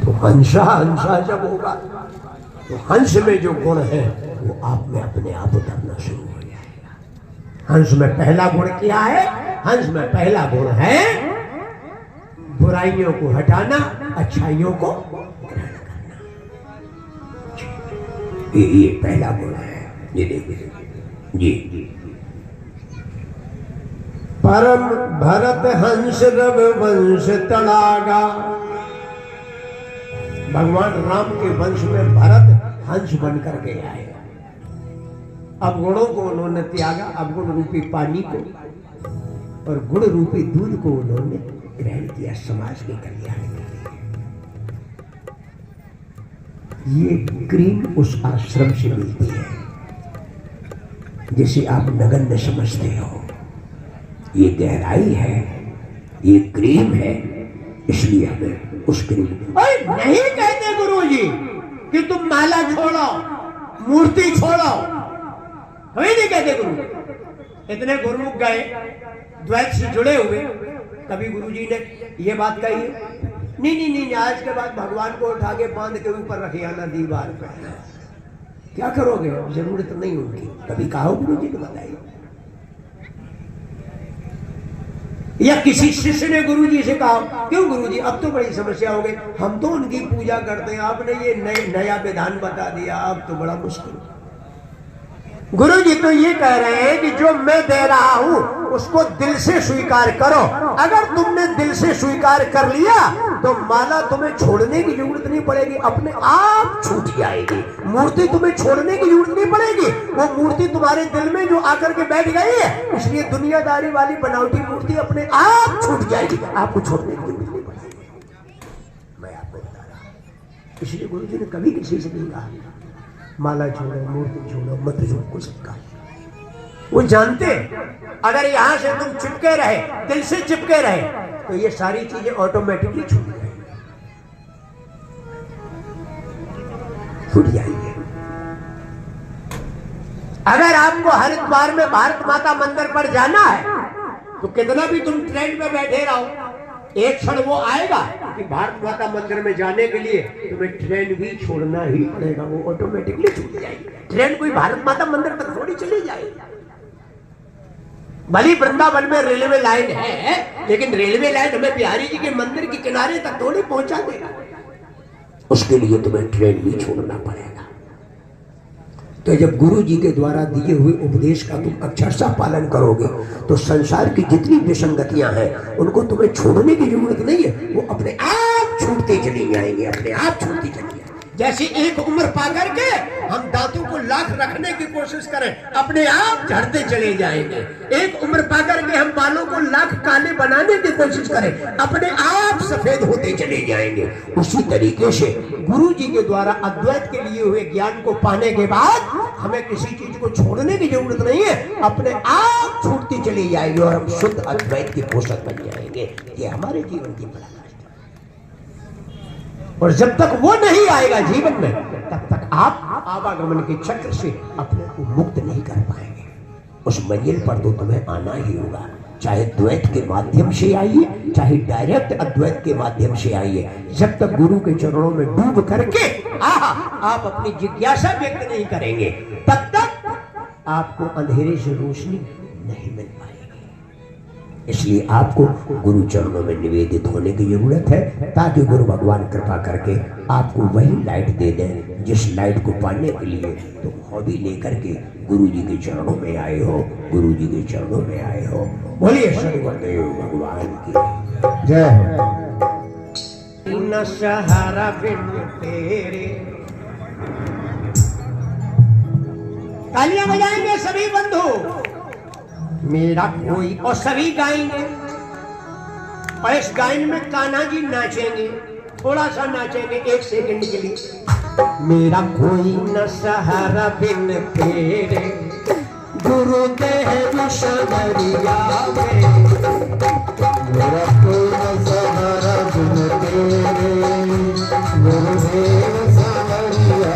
तो हंसा हंसा जब होगा तो हंस में जो गुण है वो आप में अपने आप उतरना शुरू हो जाएगा। हंस में पहला गुण क्या है? हंस में पहला गुण है बुराइयों को हटाना, अच्छाइयों को ग्रहण करना। ये पहला गुण है। ये देखिए जी। परम भरत हंस रघुवंश तड़ागा। भगवान राम के वंश में भरत हंस बन करके आए। अब गुणों को उन्होंने त्यागा, अब गुण रूपी पानी को और गुण रूपी दूध को उन्होंने ग्रहण किया समाज के कल्याण के लिए। ये क्रीम उस आश्रम से मिलती है जिसे आप नगण्य समझते हो। ये गहराई है, ये क्रीम है, इसलिए हमें उस क्रीम नहीं कहते गुरुजी कि तुम माला छोड़ो, मूर्ति छोड़ो, कभी नहीं कहते गुरु। इतने गुरुमुख गए द्वैत से जुड़े हुए, कभी गुरुजी ने ये बात कही नहीं, आज के बाद भगवान को उठा के बांध के ऊपर रखे आना दीवार पे, क्या करोगे? जरूरत नहीं उनकी। कभी कहा गुरुजी ने? बताइए। या किसी शिष्य ने गुरुजी से कहा क्यों गुरुजी अब तो बड़ी समस्या हो गई, हम तो उनकी पूजा करते हैं, आपने ये नया विधान बता दिया, अब तो बड़ा मुश्किल। गुरुजी तो ये कह रहे हैं कि जो मैं दे रहा हूं उसको दिल से स्वीकार करो। अगर तुमने दिल से स्वीकार कर लिया तो माला तुम्हें छोड़ने की जरूरत नहीं पड़ेगी, अपने आप छूट जाएगी। मूर्ति तुम्हें छोड़ने की जरूरत नहीं पड़ेगी, वो मूर्ति तुम्हारे दिल में जो आकर के बैठ गई है, इसलिए दुनियादारी वाली बनावटी मूर्ति अपने आप छूट जाएगी, आपको छोड़ने की जरूरत नहीं पड़ेगी। मैं आपको बता रहा हूं। इसलिए गुरुजी ने कभी किसी से नहीं कहा माला छोड़ो, मूर्ति छोड़ो, मत छोड़ो, कुछ कहा। वो जानते अगर यहां से तुम चिपके रहे, दिल से चिपके रहे, तो ये सारी चीजें ऑटोमेटिकली छूट जाएंगे। अगर आपको हरिद्वार में भारत माता मंदिर पर जाना है तो कितना भी तुम ट्रेन में बैठे रहो, एक क्षण वो आएगा कि भारत माता मंदिर में जाने के लिए तुम्हें ट्रेन भी छोड़ना ही पड़ेगा, वो ऑटोमेटिकली छूट जाएगी। ट्रेन कोई भारत माता मंदिर तक थोड़ी चली जाएगी। भली वृंदावन में रेलवे लाइन है, लेकिन रेलवे लाइन हमें बिहारी जी के मंदिर के किनारे तक थोड़ी पहुंचा देगा, उसके लिए तुम्हें ट्रेन भी छोड़ना पड़ेगा। तो जब गुरु जी के द्वारा दिए हुए उपदेश का तुम अक्षरशः पालन करोगे तो संसार की जितनी विसंगतियां हैं उनको तुम्हें छोड़ने की जरूरत नहीं है, वो अपने आप छूटते चली जाएंगे, अपने आप छूटती चली जाएंगे। जैसे एक उम्र पा करके हम दांतों को लाख रखने की कोशिश करें, अपने आप झड़ते चले जाएंगे। एक उम्र पा करके हम बालों को लाख काले बनाने की कोशिश करें, अपने आप सफेद होते चले जाएंगे। उसी तरीके से गुरु जी के द्वारा अद्वैत के लिए हुए ज्ञान को पाने के बाद हमें किसी चीज को छोड़ने की जरूरत नहीं है, अपने आप छूटती चली जाएगी और हम शुद्ध अद्वैत के पोषक बन जाएंगे। ये हमारे जीवन की बड़ा और जब तक वो नहीं आएगा जीवन में, तब तक आप आवागमन के चक्र से अपने को मुक्त नहीं कर पाएंगे। उस मंजिल पर तो तुम्हें आना ही होगा, चाहे द्वैत के माध्यम से आइए, चाहे डायरेक्ट अद्वैत के माध्यम से आइए। जब तक गुरु के चरणों में डूब करके आप अपनी जिज्ञासा व्यक्त नहीं करेंगे, तब तक आपको अंधेरे से रोशनी नहीं मिल पाएगी। इसलिए आपको गुरु चरणों में निवेदित होने की जरूरत है, ताकि गुरु भगवान कृपा करके आपको वही लाइट दे दें जिस लाइट को पाने के लिए तुम हॉबी लेकर के गुरु जी के चरणों में आए हो, गुरु जी के चरणों में आए हो। बोलिए सदगुरुदेव भगवान की जय हो। न सहारा बिन तेरे। तालियां बजाएंगे सभी बंधु, मेरा कोई, और सभी गाएंगे। और इस गायन में कान्हा जी नाचेंगे, थोड़ा सा नाचेंगे 1 सेकंड के लिए। मेरा कोई न सहारा बिन तेरे, गुरुदेव सवरिया में। मेरा कोई न सहारा बिन तेरे, गुरुदेव सवरिया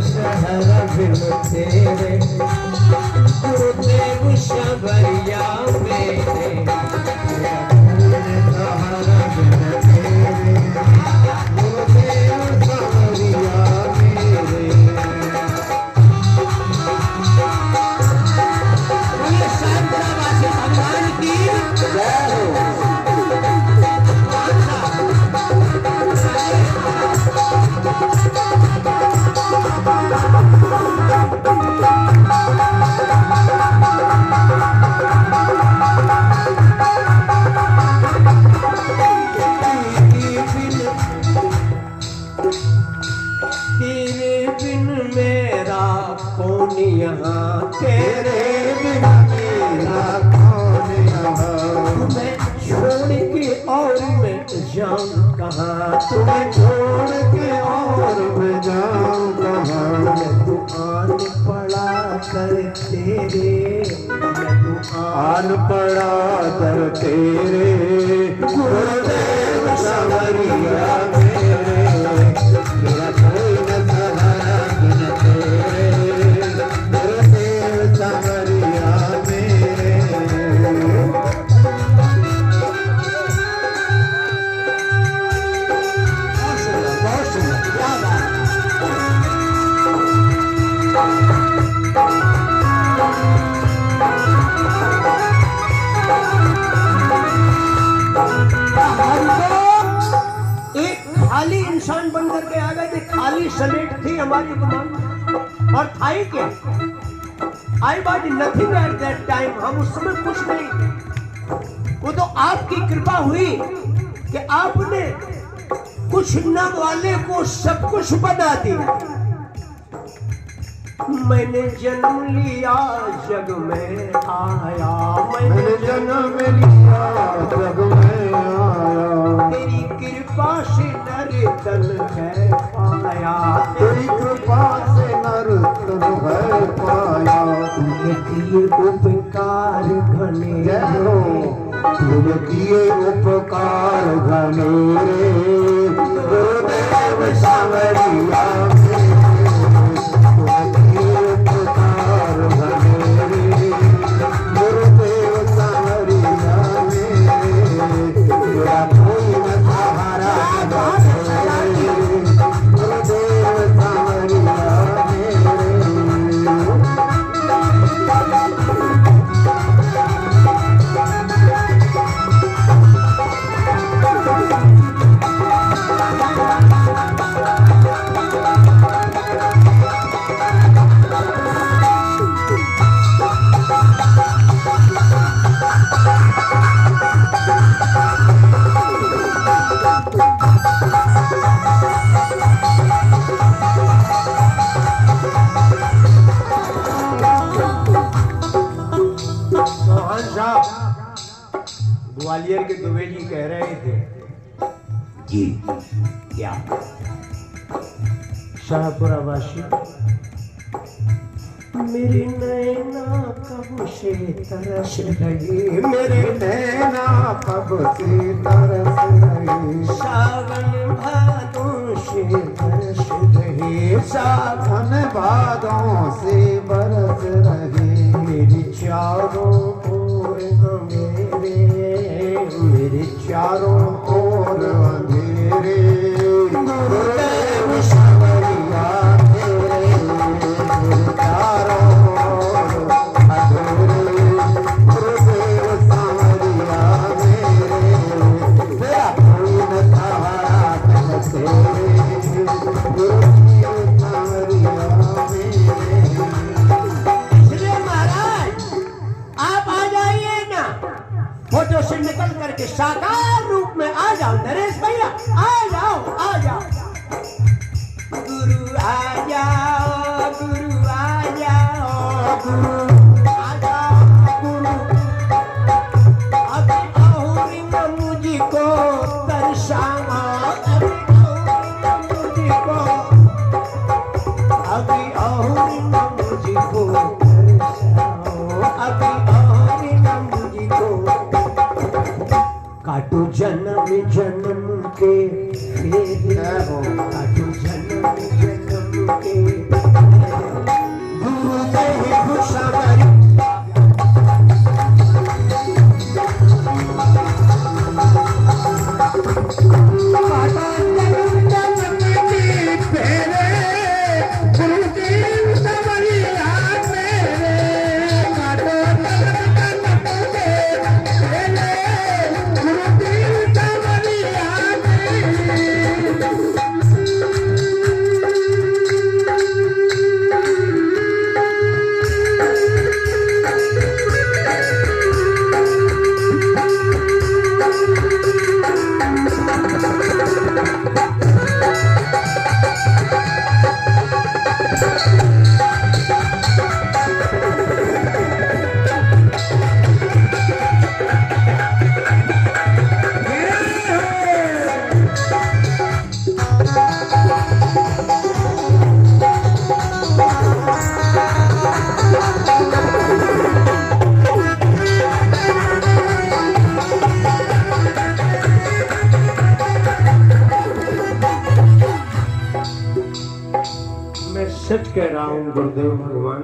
सहारा बिन तेरे, गुरुदेव सवरिया मेरे। सहारा बिन तुम्हें छोड़ के और मैं जाऊं कहाँ। तू आन पड़ा कर तेरे, तू आन पड़ा कर तेरे गुरुदेव संवरिया मेरे। मेरा कोई न सहारा बिन तेरे गुरुदेव संवरिया मेरे। खाली इंसान बन करके आ गए थे, खाली स्लेट थी हमारी दिमाग और था ही क्या? I was nothing at that time. हम उस समय कुछ नहीं। वो तो आपकी कृपा हुई कि आपने कुछ न वाले को सब कुछ बना दिया। मैंने जन्म लिया जग में आया, मैंने जन्म लिया जग में आया। तेरी कृपा से नर तन है पाया, तेरी कृपा से नर तन है पाया। तूने किए उपकार घने, जय हो तूने किए उपकार घने गुरुदेव सांवरिया मेरे। तूने किए उपकार घने गुरुदेव सांवरिया मेरे। तेरा कोई न सहारा गुरुदेव सांवरिया मेरे। ग्वालियर के दुबे जी कह रहे थे जी क्या शाहपुरा वासी मेरे नैना कब से तरस रही, मेरे नैना कब से तरस रही। सावन भादों से बरस रही, सावन भादों से बरस रही। मेरी चारों ओर मेरे चारों ओर अंधेरे गुरुदेव सांवरिया मेरे। चारों ओर अंधेरे गुरुदेव सांवरिया मेरे। तेरा कोई न सहारा बिन तेरे गुरुदेव सांवरिया मेरे। इसलिए महाराज आप आ जाइए ना, फोटो से निकल करके साकार रूप में आ जाओ। नरेश भैया आ जाओ, आ जाओ। गुरु आ जाओ, गुरु आ जाओ, गुरु आ जाओ, गुरु अभी और न मुझको तरसाओ, अभी और न मुझको तरसाओ, अभी और न मुझको काटो जन्म जन्म के फेरे, काटो जन्म जन्म के गुरुदेव सांवरिया। मेरे सच कह रहा हूँ गुरुदेव भगवान,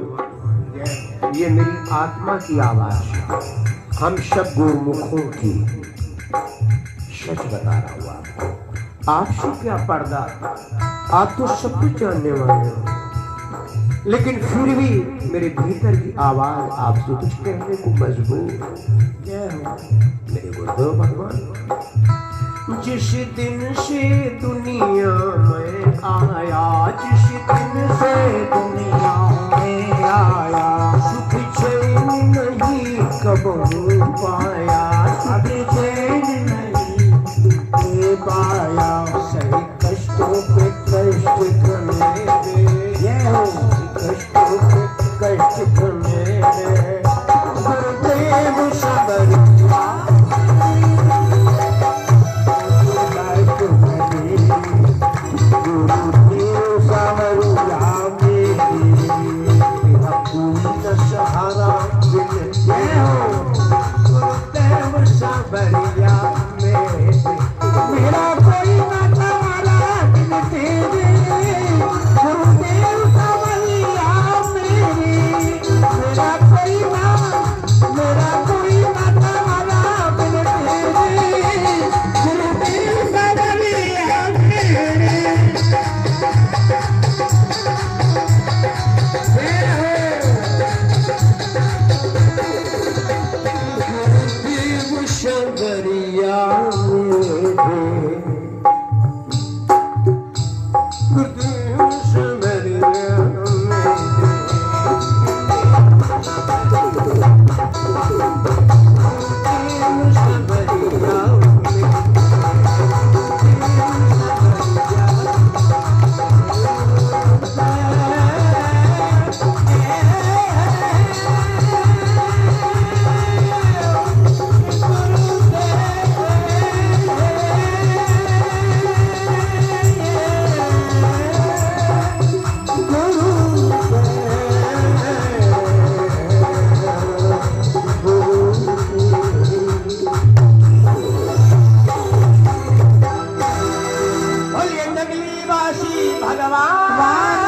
ये मेरी आत्मा की आवाज है, हम सब गुरुमुखों की। सच बता रहा हूँ आपको, आपसे क्या पर्दा, आप तो सब कुछ जानने वाले हो, लेकिन फिर भी मेरे भीतर की आवाज आपसे कुछ कहने को मजबूर है मेरे गुरुदेव भगवान। जिस दिन से दुनिया में आया, जिस दिन से दुनिया में आया, सुख चैन नहीं कबहू पाया, सुख चैन नहीं पाया, सही कष्टों पे कष्ट करने दे, कष्टों पे कष्ट करने दे, गुरुदेव सबरिया भगवान